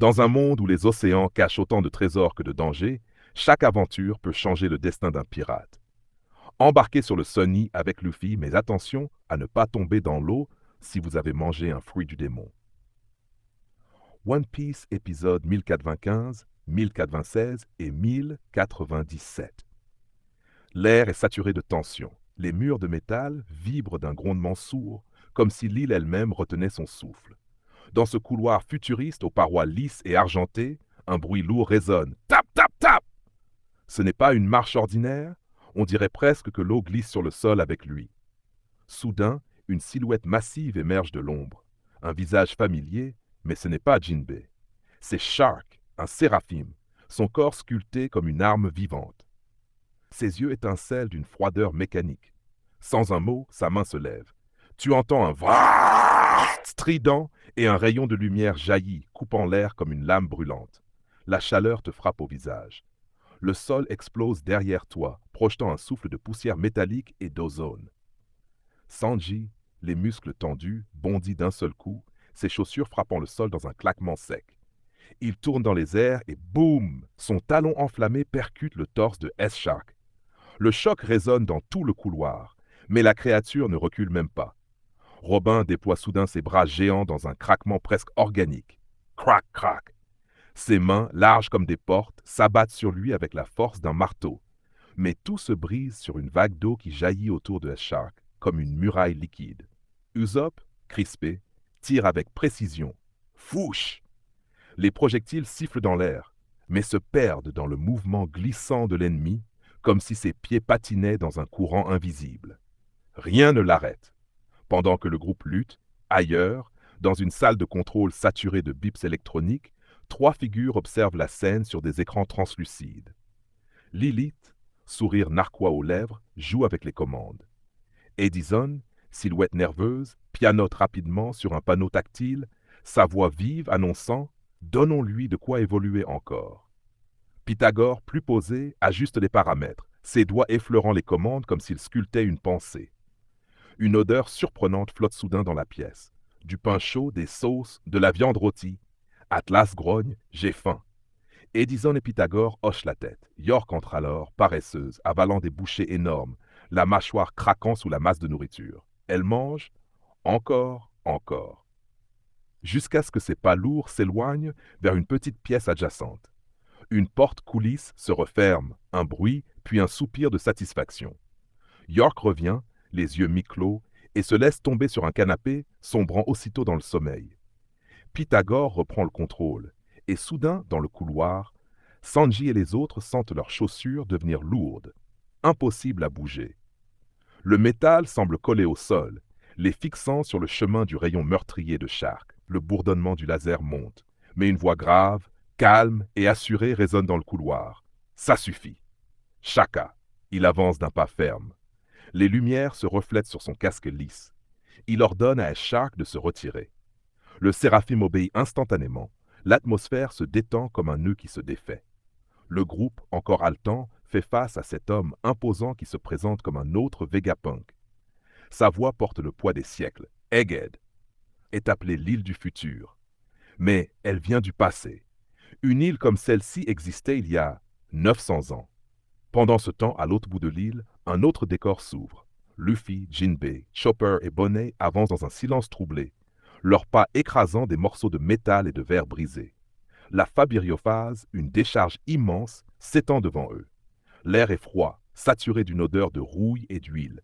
Dans un monde où les océans cachent autant de trésors que de dangers, chaque aventure peut changer le destin d'un pirate. Embarquez sur le Sunny avec Luffy, mais attention à ne pas tomber dans l'eau si vous avez mangé un fruit du démon. One Piece épisode 1095, 1096 et 1097. L'air est saturé de tension. Les murs de métal vibrent d'un grondement sourd, comme si l'île elle-même retenait son souffle. Dans ce couloir futuriste aux parois lisses et argentées, un bruit lourd résonne. Tap, tap, tap! Ce n'est pas une marche ordinaire, on dirait presque que l'eau glisse sur le sol avec lui. Soudain, une silhouette massive émerge de l'ombre. Un visage familier, mais ce n'est pas Jinbei. C'est Shark, un séraphim, son corps sculpté comme une arme vivante. Ses yeux étincellent d'une froideur mécanique. Sans un mot, sa main se lève. Tu entends un vraaaaah strident et un rayon de lumière jaillit, coupant l'air comme une lame brûlante. La chaleur te frappe au visage. Le sol explose derrière toi, projetant un souffle de poussière métallique et d'ozone. Sanji, les muscles tendus, bondit d'un seul coup, ses chaussures frappant le sol dans un claquement sec. Il tourne dans les airs et boum! Son talon enflammé percute le torse de S-Shark. Le choc résonne dans tout le couloir, mais la créature ne recule même pas. Robin déploie soudain ses bras géants dans un craquement presque organique. Crac, crac! Ses mains, larges comme des portes, s'abattent sur lui avec la force d'un marteau. Mais tout se brise sur une vague d'eau qui jaillit autour de S-Shark, comme une muraille liquide. Usopp, crispé, tire avec précision. Fouche! Les projectiles sifflent dans l'air, mais se perdent dans le mouvement glissant de l'ennemi, comme si ses pieds patinaient dans un courant invisible. Rien ne l'arrête. Pendant que le groupe lutte, ailleurs, dans une salle de contrôle saturée de bips électroniques, trois figures observent la scène sur des écrans translucides. Lilith, sourire narquois aux lèvres, joue avec les commandes. Edison, silhouette nerveuse, pianote rapidement sur un panneau tactile, sa voix vive annonçant « Donnons-lui de quoi évoluer encore ». Pythagore, plus posé, ajuste les paramètres, ses doigts effleurant les commandes comme s'il sculptait une pensée. Une odeur surprenante flotte soudain dans la pièce. Du pain chaud, des sauces, de la viande rôtie. Atlas grogne, j'ai faim. Edison et Pythagore hochent la tête. York entre alors, paresseuse, avalant des bouchées énormes, la mâchoire craquant sous la masse de nourriture. Elle mange, encore, encore. Jusqu'à ce que ses pas lourds s'éloignent vers une petite pièce adjacente. Une porte coulisse se referme, un bruit, puis un soupir de satisfaction. York revient, les yeux mi-clos, et se laisse tomber sur un canapé, sombrant aussitôt dans le sommeil. Pythagore reprend le contrôle, et soudain, dans le couloir, Sanji et les autres sentent leurs chaussures devenir lourdes, impossibles à bouger. Le métal semble coller au sol, les fixant sur le chemin du rayon meurtrier de Shark. Le bourdonnement du laser monte, mais une voix grave, calme et assurée résonne dans le couloir. Ça suffit. Shaka. Il avance d'un pas ferme. Les lumières se reflètent sur son casque lisse. Il ordonne à S-Shark de se retirer. Le séraphim obéit instantanément. L'atmosphère se détend comme un nœud qui se défait. Le groupe, encore haletant, fait face à cet homme imposant qui se présente comme un autre Vegapunk. Sa voix porte le poids des siècles. Egghead est appelée l'île du futur. Mais elle vient du passé. Une île comme celle-ci existait il y a 900 ans. Pendant ce temps, à l'autre bout de l'île, un autre décor s'ouvre. Luffy, Jinbei, Chopper et Bonnet avancent dans un silence troublé, leurs pas écrasant des morceaux de métal et de verre brisés. La fabyriophase, une décharge immense, s'étend devant eux. L'air est froid, saturé d'une odeur de rouille et d'huile.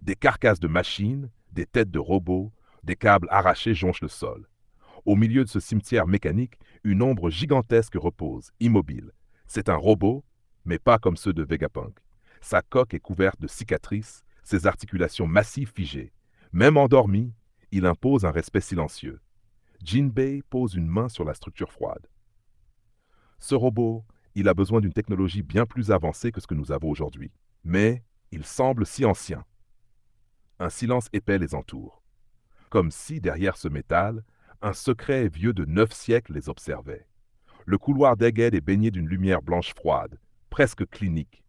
Des carcasses de machines, des têtes de robots, des câbles arrachés jonchent le sol. Au milieu de ce cimetière mécanique, une ombre gigantesque repose, immobile. C'est un robot, mais pas comme ceux de Vegapunk. Sa coque est couverte de cicatrices, ses articulations massives figées. Même endormi, il impose un respect silencieux. Jinbei pose une main sur la structure froide. Ce robot, il a besoin d'une technologie bien plus avancée que ce que nous avons aujourd'hui. Mais il semble si ancien. Un silence épais les entoure. Comme si, derrière ce métal, un secret vieux de 9 siècles les observait. Le couloir d'Egghead est baigné d'une lumière blanche froide, presque clinique.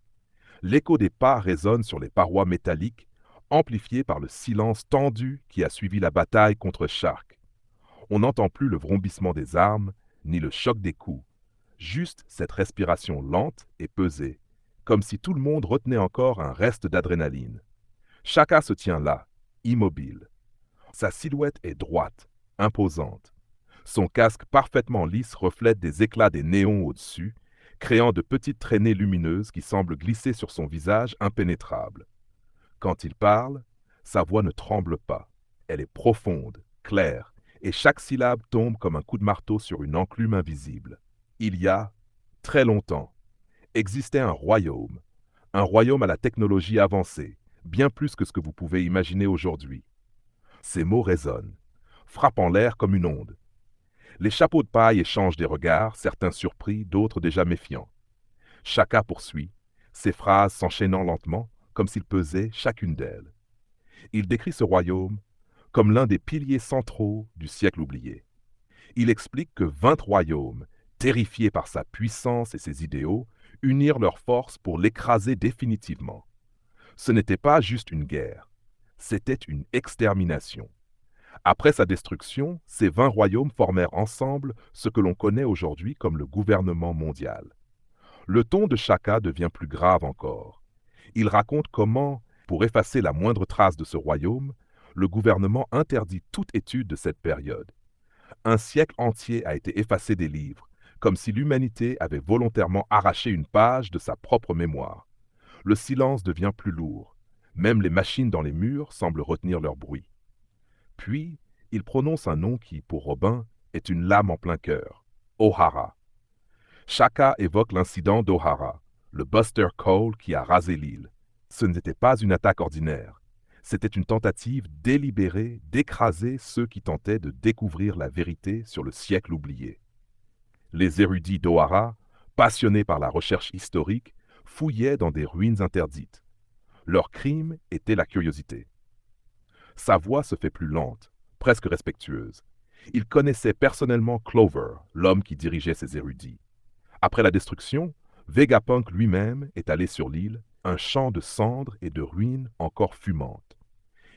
L'écho des pas résonne sur les parois métalliques, amplifié par le silence tendu qui a suivi la bataille contre Shark. On n'entend plus le vrombissement des armes, ni le choc des coups, juste cette respiration lente et pesée, comme si tout le monde retenait encore un reste d'adrénaline. Shaka se tient là, immobile. Sa silhouette est droite, imposante. Son casque parfaitement lisse reflète des éclats des néons au-dessus, créant de petites traînées lumineuses qui semblent glisser sur son visage impénétrable. Quand il parle, sa voix ne tremble pas. Elle est profonde, claire, et chaque syllabe tombe comme un coup de marteau sur une enclume invisible. Il y a, très longtemps, existait un royaume à la technologie avancée, bien plus que ce que vous pouvez imaginer aujourd'hui. Ces mots résonnent, frappant l'air comme une onde. Les chapeaux de paille échangent des regards, certains surpris, d'autres déjà méfiants. Shaka poursuit, ses phrases s'enchaînant lentement, comme s'il pesait chacune d'elles. Il décrit ce royaume comme l'un des piliers centraux du siècle oublié. Il explique que 20 royaumes, terrifiés par sa puissance et ses idéaux, unirent leurs forces pour l'écraser définitivement. Ce n'était pas juste une guerre, c'était une extermination. Après sa destruction, ces 20 royaumes formèrent ensemble ce que l'on connaît aujourd'hui comme le gouvernement mondial. Le ton de Shaka devient plus grave encore. Il raconte comment, pour effacer la moindre trace de ce royaume, le gouvernement interdit toute étude de cette période. Un siècle entier a été effacé des livres, comme si l'humanité avait volontairement arraché une page de sa propre mémoire. Le silence devient plus lourd. Même les machines dans les murs semblent retenir leur bruit. Puis, il prononce un nom qui, pour Robin, est une lame en plein cœur. O'Hara. Shaka évoque l'incident d'O'Hara, le Buster Cole qui a rasé l'île. Ce n'était pas une attaque ordinaire. C'était une tentative délibérée d'écraser ceux qui tentaient de découvrir la vérité sur le siècle oublié. Les érudits d'O'Hara, passionnés par la recherche historique, fouillaient dans des ruines interdites. Leur crime était la curiosité. Sa voix se fait plus lente, presque respectueuse. Il connaissait personnellement Clover, l'homme qui dirigeait ces érudits. Après la destruction, Vegapunk lui-même est allé sur l'île, un champ de cendres et de ruines encore fumantes.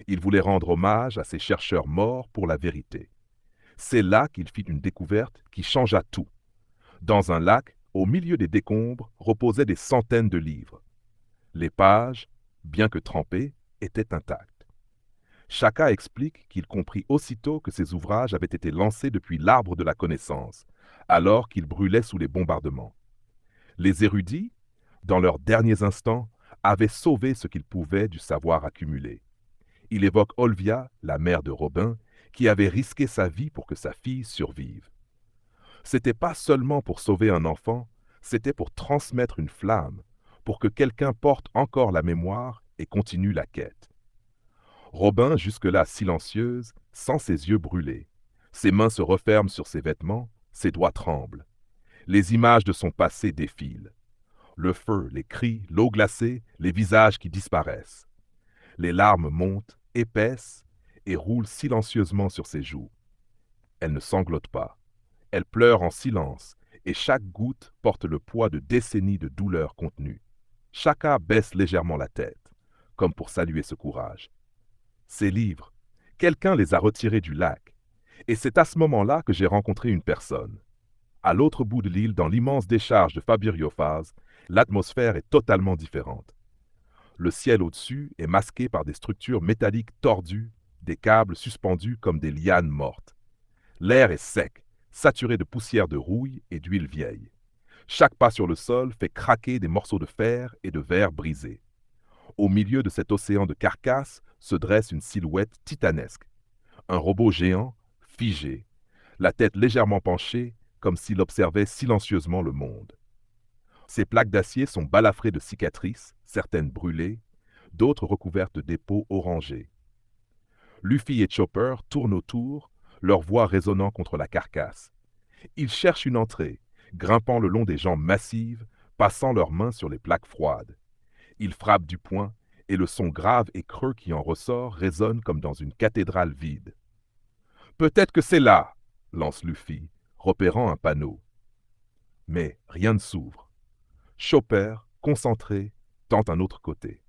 Il voulait rendre hommage à ces chercheurs morts pour la vérité. C'est là qu'il fit une découverte qui changea tout. Dans un lac, au milieu des décombres, reposaient des centaines de livres. Les pages, bien que trempées, étaient intactes. Shaka explique qu'il comprit aussitôt que ces ouvrages avaient été lancés depuis l'arbre de la connaissance, alors qu'ils brûlaient sous les bombardements. Les érudits, dans leurs derniers instants, avaient sauvé ce qu'ils pouvaient du savoir accumulé. Il évoque Olvia, la mère de Robin, qui avait risqué sa vie pour que sa fille survive. C'était pas seulement pour sauver un enfant, c'était pour transmettre une flamme, pour que quelqu'un porte encore la mémoire et continue la quête. Robin, jusque-là silencieuse, sent ses yeux brûler. Ses mains se referment sur ses vêtements, ses doigts tremblent. Les images de son passé défilent. Le feu, les cris, l'eau glacée, les visages qui disparaissent. Les larmes montent, épaisses, et roulent silencieusement sur ses joues. Elle ne sanglote pas. Elle pleure en silence, et chaque goutte porte le poids de décennies de douleur contenues. Shaka baisse légèrement la tête, comme pour saluer ce courage. Ces livres, quelqu'un les a retirés du lac, et c'est à ce moment-là que j'ai rencontré une personne. À l'autre bout de l'île, dans l'immense décharge de Fabiriophase, l'atmosphère est totalement différente. Le ciel au-dessus est masqué par des structures métalliques tordues, des câbles suspendus comme des lianes mortes. L'air est sec, saturé de poussière de rouille et d'huile vieille. Chaque pas sur le sol fait craquer des morceaux de fer et de verre brisés. Au milieu de cet océan de carcasses se dresse une silhouette titanesque. Un robot géant, figé, la tête légèrement penchée, comme s'il observait silencieusement le monde. Ses plaques d'acier sont balafrées de cicatrices, certaines brûlées, d'autres recouvertes de dépôts orangés. Luffy et Chopper tournent autour, leur voix résonnant contre la carcasse. Ils cherchent une entrée, grimpant le long des jambes massives, passant leurs mains sur les plaques froides. Ils frappent du poing, et le son grave et creux qui en ressort résonne comme dans une cathédrale vide. « Peut-être que c'est là !» lance Luffy, repérant un panneau. Mais rien ne s'ouvre. Chopper, concentré, tente un autre côté.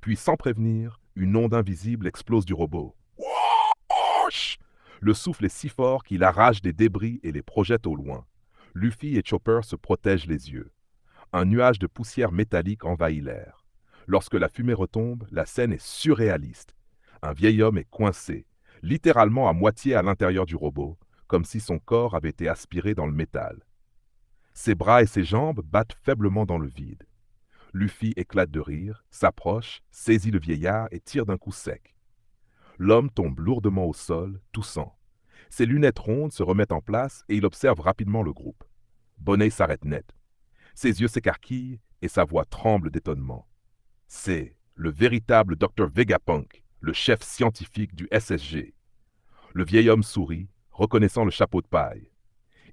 Puis, sans prévenir, une onde invisible explose du robot. Whoosh! Le souffle est si fort qu'il arrache des débris et les projette au loin. Luffy et Chopper se protègent les yeux. Un nuage de poussière métallique envahit l'air. Lorsque la fumée retombe, la scène est surréaliste. Un vieil homme est coincé, littéralement à moitié à l'intérieur du robot, comme si son corps avait été aspiré dans le métal. Ses bras et ses jambes battent faiblement dans le vide. Luffy éclate de rire, s'approche, saisit le vieillard et tire d'un coup sec. L'homme tombe lourdement au sol, toussant. Ses lunettes rondes se remettent en place et il observe rapidement le groupe. Bonnet s'arrête net. Ses yeux s'écarquillent et sa voix tremble d'étonnement. C'est le véritable Dr Vegapunk, le chef scientifique du SSG. Le vieil homme sourit, reconnaissant le chapeau de paille.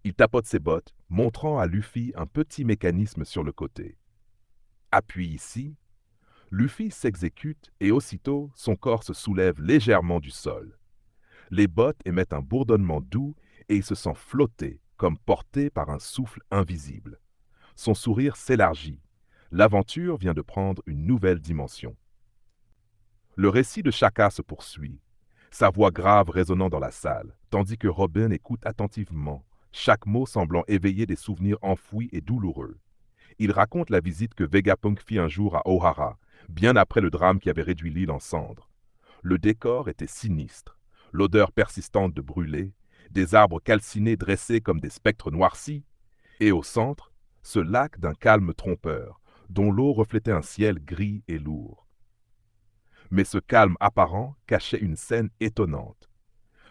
Il tapote ses bottes, montrant à Luffy un petit mécanisme sur le côté. Appuie ici. Luffy s'exécute et aussitôt son corps se soulève légèrement du sol. Les bottes émettent un bourdonnement doux et il se sent flotter, comme porté par un souffle invisible. Son sourire s'élargit. L'aventure vient de prendre une nouvelle dimension. Le récit de Shaka se poursuit, sa voix grave résonnant dans la salle, tandis que Robin écoute attentivement, chaque mot semblant éveiller des souvenirs enfouis et douloureux. Il raconte la visite que Vegapunk fit un jour à Ohara, bien après le drame qui avait réduit l'île en cendres. Le décor était sinistre, l'odeur persistante de brûlé, des arbres calcinés dressés comme des spectres noircis, et au centre, ce lac d'un calme trompeur, dont l'eau reflétait un ciel gris et lourd. Mais ce calme apparent cachait une scène étonnante.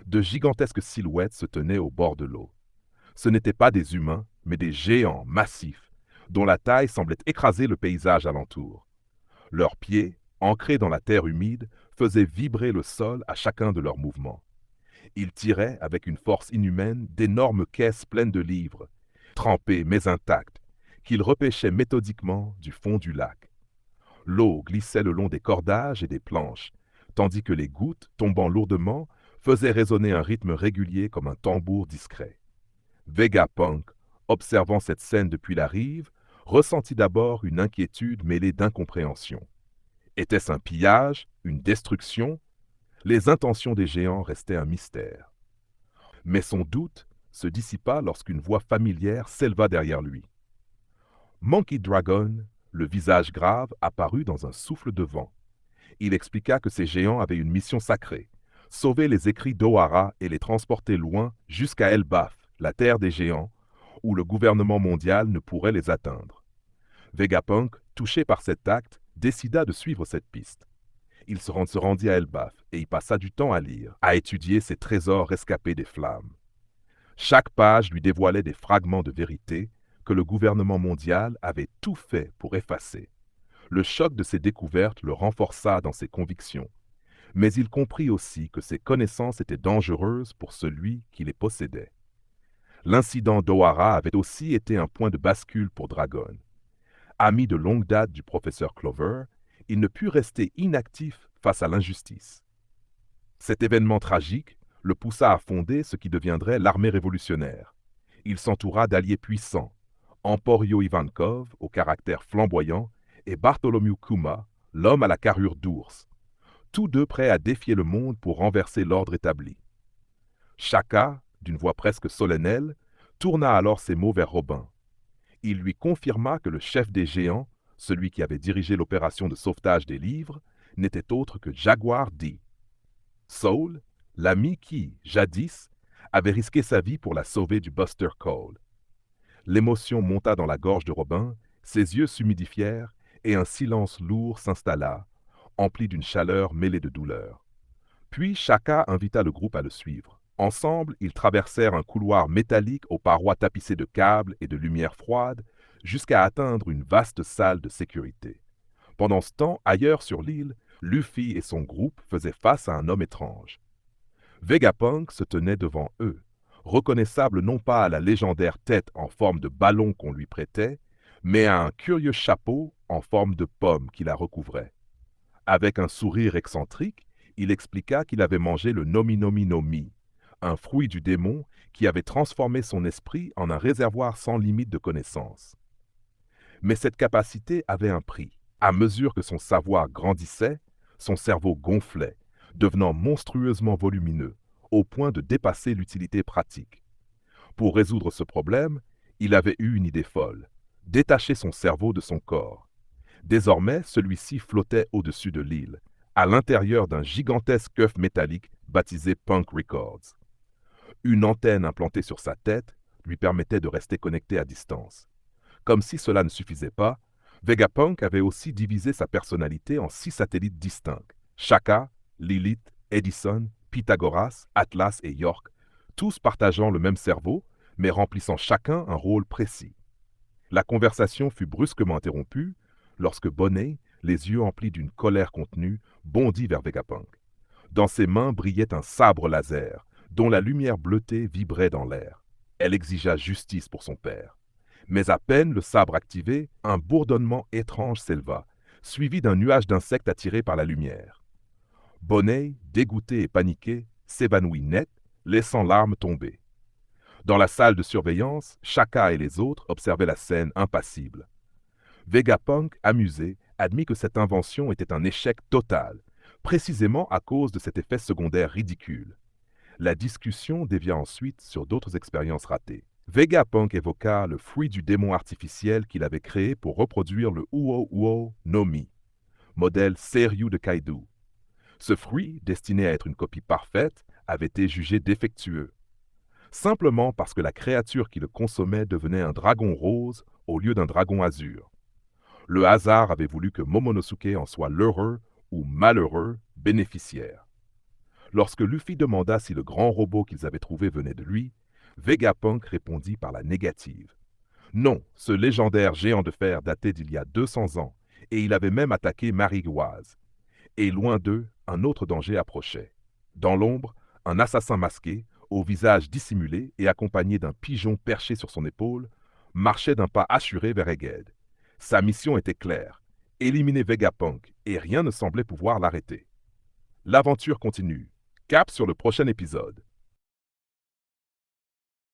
De gigantesques silhouettes se tenaient au bord de l'eau. Ce n'étaient pas des humains, mais des géants massifs, dont la taille semblait écraser le paysage alentour. Leurs pieds, ancrés dans la terre humide, faisaient vibrer le sol à chacun de leurs mouvements. Ils tiraient, avec une force inhumaine, d'énormes caisses pleines de livres, trempées mais intactes, qu'ils repêchaient méthodiquement du fond du lac. L'eau glissait le long des cordages et des planches, tandis que les gouttes, tombant lourdement, faisaient résonner un rythme régulier comme un tambour discret. Vegapunk, observant cette scène depuis la rive, ressentit d'abord une inquiétude mêlée d'incompréhension. Était-ce un pillage, une destruction? Les intentions des géants restaient un mystère. Mais son doute se dissipa lorsqu'une voix familière s'éleva derrière lui. Monkey Dragon, le visage grave, apparut dans un souffle de vent. Il expliqua que ces géants avaient une mission sacrée, sauver les écrits d'Ohara et les transporter loin jusqu'à Elbaf, la terre des géants, où le gouvernement mondial ne pourrait les atteindre. Vegapunk, touché par cet acte, décida de suivre cette piste. Il se rendit à Elbaf et y passa du temps à lire, à étudier ces trésors rescapés des flammes. Chaque page lui dévoilait des fragments de vérité que le gouvernement mondial avait tout fait pour effacer. Le choc de ces découvertes le renforça dans ses convictions, mais il comprit aussi que ces connaissances étaient dangereuses pour celui qui les possédait. L'incident d'Ohara avait aussi été un point de bascule pour Dragon. Ami de longue date du professeur Clover, il ne put rester inactif face à l'injustice. Cet événement tragique le poussa à fonder ce qui deviendrait l'armée révolutionnaire. Il s'entoura d'alliés puissants, Emporio Ivankov, au caractère flamboyant, et Bartholomew Kuma, l'homme à la carrure d'ours, tous deux prêts à défier le monde pour renverser l'ordre établi. Shaka, d'une voix presque solennelle, tourna alors ses mots vers Robin. Il lui confirma que le chef des géants, celui qui avait dirigé l'opération de sauvetage des livres, n'était autre que Jaguar D. Soul, l'ami qui, jadis, avait risqué sa vie pour la sauver du Buster Call. L'émotion monta dans la gorge de Robin, ses yeux s'humidifièrent et un silence lourd s'installa, empli d'une chaleur mêlée de douleur. Puis Shaka invita le groupe à le suivre. Ensemble, ils traversèrent un couloir métallique aux parois tapissées de câbles et de lumière froide jusqu'à atteindre une vaste salle de sécurité. Pendant ce temps, ailleurs sur l'île, Luffy et son groupe faisaient face à un homme étrange. Vegapunk se tenait devant eux, reconnaissable non pas à la légendaire tête en forme de ballon qu'on lui prêtait, mais à un curieux chapeau en forme de pomme qui la recouvrait. Avec un sourire excentrique, il expliqua qu'il avait mangé le Nomi Nomi Nomi, un fruit du démon qui avait transformé son esprit en un réservoir sans limite de connaissances. Mais cette capacité avait un prix. À mesure que son savoir grandissait, son cerveau gonflait, devenant monstrueusement volumineux, au point de dépasser l'utilité pratique. Pour résoudre ce problème, Il avait eu une idée folle, détacher son cerveau de son corps. Désormais, celui-ci flottait au-dessus de l'île, à l'intérieur d'un gigantesque œuf métallique baptisé Punk Records. Une antenne implantée sur sa tête lui permettait de rester connecté à distance. Comme si cela ne suffisait pas, Vegapunk avait aussi divisé sa personnalité en 6 satellites distincts. Shaka, Lilith, Edison, Pythagoras, Atlas et York, tous partageant le même cerveau, mais remplissant chacun un rôle précis. La conversation fut brusquement interrompue lorsque Bonnet, les yeux emplis d'une colère contenue, bondit vers Vegapunk. Dans ses mains brillait un sabre laser, dont la lumière bleutée vibrait dans l'air. Elle exigea justice pour son père. Mais à peine le sabre activé, un bourdonnement étrange s'éleva, suivi d'un nuage d'insectes attirés par la lumière. Bonnet, dégoûté et paniqué, s'évanouit net, laissant l'arme tomber. Dans la salle de surveillance, Shaka et les autres observaient la scène impassibles. Vegapunk, amusé, admit que cette invention était un échec total, précisément à cause de cet effet secondaire ridicule. La discussion dévia ensuite sur d'autres expériences ratées. Vegapunk évoqua le fruit du démon artificiel qu'il avait créé pour reproduire le Uo-Uo no Mi, modèle Seiryu de Kaido. Ce fruit, destiné à être une copie parfaite, avait été jugé défectueux, simplement parce que la créature qui le consommait devenait un dragon rose au lieu d'un dragon azur. Le hasard avait voulu que Momonosuke en soit l'heureux ou malheureux bénéficiaire. Lorsque Luffy demanda si le grand robot qu'ils avaient trouvé venait de lui, Vegapunk répondit par la négative. Non, ce légendaire géant de fer datait d'il y a 200 ans, et il avait même attaqué Marigoise. Et loin d'eux, un autre danger approchait. Dans l'ombre, un assassin masqué, au visage dissimulé et accompagné d'un pigeon perché sur son épaule, marchait d'un pas assuré vers Egghead. Sa mission était claire, éliminer Vegapunk, et rien ne semblait pouvoir l'arrêter. L'aventure continue. Cap sur le prochain épisode.